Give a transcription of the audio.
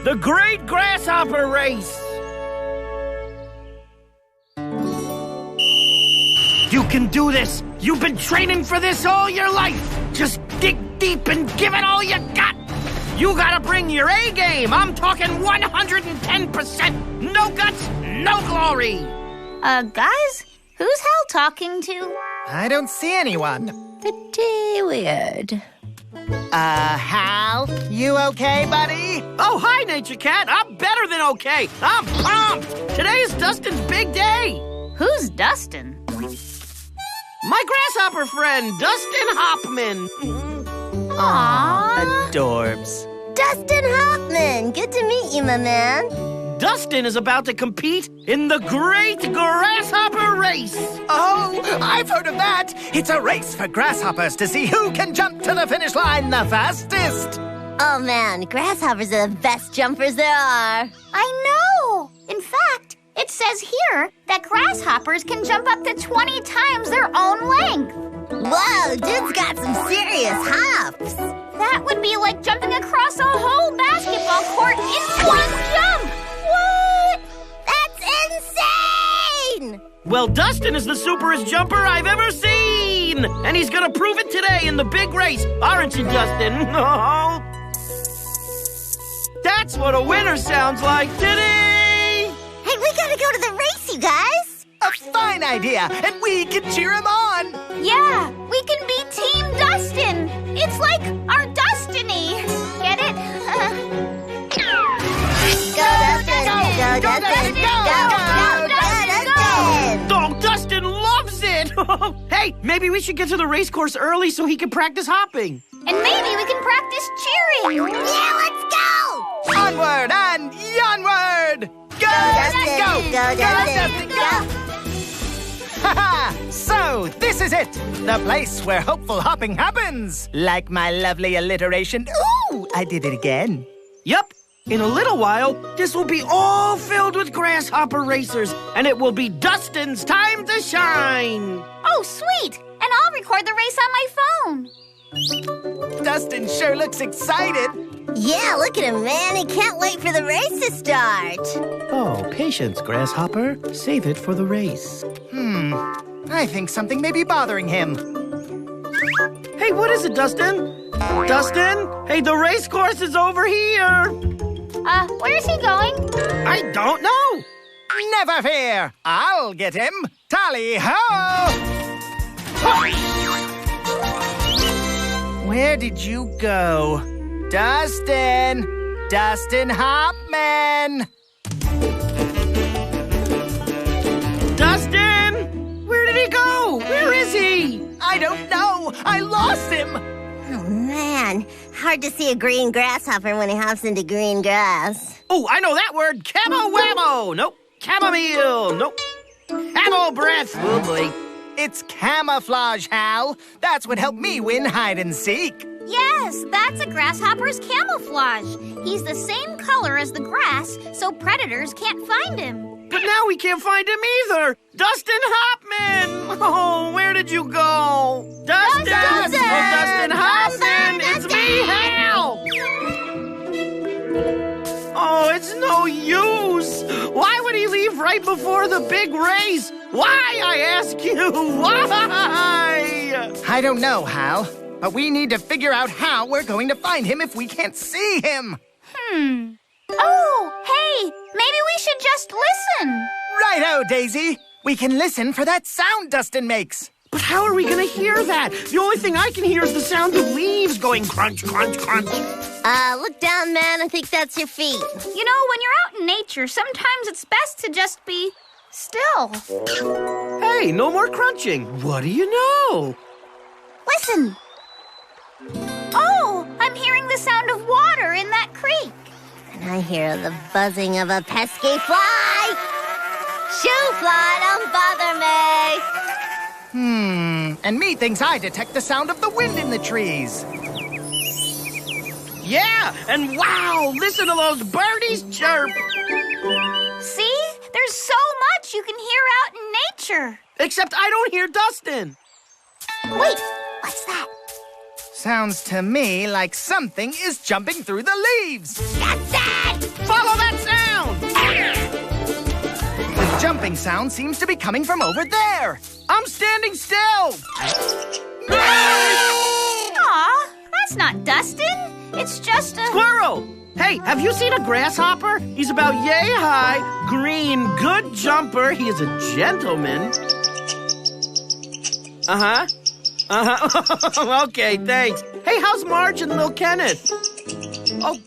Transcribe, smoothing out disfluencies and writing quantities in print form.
the Great Grasshopper Race. You can do this. You've been training for this all your life. Just dig deep and give it all you got. You gotta bring your A game. I'm talking 110%. No guts, no glory. Guys, who's Hal talking to? I don't see anyone. Pretty weird. Hal, you okay, buddy? Oh, hi, Nature Cat. I'm better than okay. I'm pumped. Today is Dustin's big day. Who's Dustin? My grasshopper friend, Dustin Hopman. Aww. Adorbs. Dustin Hoffman, good to meet you, my man. Dustin is about to compete in the Great Grasshopper Race. Oh, I've heard of that. It's a race for grasshoppers to see who can jump to the finish line the fastest. Oh, man, grasshoppers are the best jumpers there are. I know! In fact, it says here that grasshoppers can jump up to 20 times their own length. Whoa, dude's got some serious hops. That would be like jumping across a whole basketball court in one jump! What? That's insane! Well, Dustin is the superest jumper I've ever seen. And he's gonna prove it today in the big race. Aren't you, Dustin? That's what a winner sounds like today. Hey, we gotta go to the race, you guys. A fine idea, and we can cheer him on. Yeah, we can be Team Dustin. It's like our destiny. Get it? Go, Dustin! Go, Dustin! Go, Dustin! Oh, Dustin loves it. Hey, maybe we should get to the race course early so he can practice hopping. And maybe we can practice cheering. Yeah, let's go! Onward and onward! Go, Dustin! Go, Go, Dustin! Dustin, go! Ha-ha! So, this is it! The place where hopeful hopping happens! Like my lovely alliteration. Ooh, I did it again. Yup. In a little while, this will be all filled with grasshopper racers, and it will be Dustin's time to shine. Oh, sweet. And I'll record the race on my phone. Dustin sure looks excited. Yeah, look at him, man. He can't wait for the race to start. Oh, patience, Grasshopper. Save it for the race. I think something may be bothering him. Hey, what is it, Dustin? Dustin? Hey, the race course is over here. Where is he going? I don't know. Never fear. I'll get him. Tally-ho! Where did you go? Dustin! Dustin Hopman! Dustin! Where did he go? Where is he? I don't know. I lost him. Oh, man. Hard to see a green grasshopper when he hops into green grass. Oh, I know that word. Camo-wamo. Nope. Chamomile. Nope. Camel breath. Oh, boy. It's camouflage, Hal. That's what helped me win hide and seek. Yes, that's a grasshopper's camouflage. He's the same color as the grass, so predators can't find him. But now we can't find him either. Dustin Hopman. Oh, where did you go? Dustin! Dustin! Oh, Dustin Hopman! Dustin! It's me, Hal! Oh, it's no use. Why would he leave right before the big race? Why, I ask you? Why? I don't know, Hal. But we need to figure out how we're going to find him if we can't see him. Oh, hey, maybe we should just listen. Righto, Daisy. We can listen for that sound Dustin makes. But how are we going to hear that? The only thing I can hear is the sound of leaves going crunch, crunch, crunch. Look down, man. I think that's your feet. You know, when you're out in nature, sometimes it's best to just be still. Hey, no more crunching. What do you know? Listen. Oh, I'm hearing the sound of water in that creek. And I hear the buzzing of a pesky fly. Shoo, fly, don't bother me. And me thinks I detect the sound of the wind in the trees. Yeah, and wow, listen to those birdies chirp. See? There's so much you can hear out in nature. Except I don't hear Dustin. Wait, what's that? Sounds to me like something is jumping through the leaves. That's it! sound seems to be coming from over there. I'm standing still. Aw, that's not Dustin. It's just a... Squirrel! Hey, have you seen a grasshopper? He's about yay high, green, good jumper. He is a gentleman. Uh-huh. Okay, thanks. Hey, how's Marge and Lil Kenneth? Oh,